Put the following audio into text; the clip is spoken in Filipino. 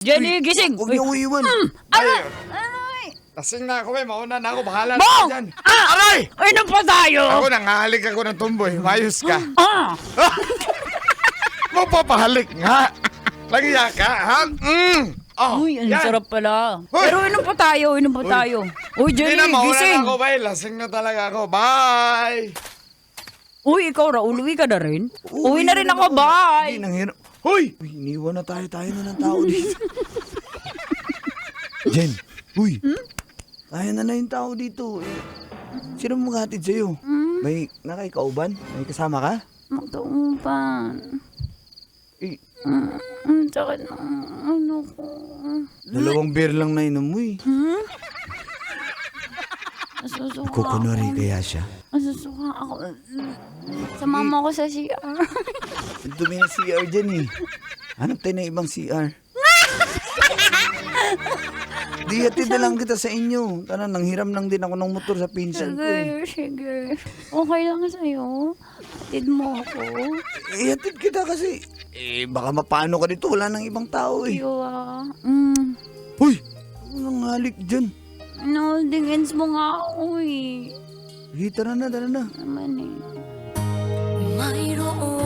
Jenny, gising! Huwag niyo iwan. Aray! Lasing na ako, mauna na ako, bahala na Bong! ako dyan. Aray! Ano pa tayo? Ako nangahalik ako ng tumboy, mayos ka. Ah! Magpapahalik nga. Lagiya ka, ha? Oh, Uy, ang yan. sarap pala. Hoy! Pero inom pa tayo, inom pa tayo. Uy, Hindi Jenny, na, mauna gising! na ako, bay. Lasing na talaga ako. Bye! Uy, ikaw Raul, uwi ka na rin? Uwi na rin ako, bye! Hindi, nanghirap. Hoy! Uy, iniwan na tayo na ng tao dito. Jen, uy. Tayo na yung tao dito. Sino maghatid sa'yo? May nakaikauban? May kasama ka? Magtauban. Eh, Ang sakit ng ano ko. 2 beer lang na inom mo eh. Nasusuka Kukunwari ako. kaya siya. Nasusuka ako. Sa mama ko sa CR. Ang dumi na CR dyan eh. Hanap tayo ng ibang CR. Di hatid na lang kita sa inyo. Tara, nanghiram lang din ako ng motor sa pinsan ko eh. Sige. Okay lang sa'yo. Hatid mo ako. Hatid kita kasi. Baka mapano ka dito. Wala nang ibang tao eh. Iwa. Uy! Anong halik dyan? Holding hands mo nga ako eh. Tara na. Naman eh. mayroon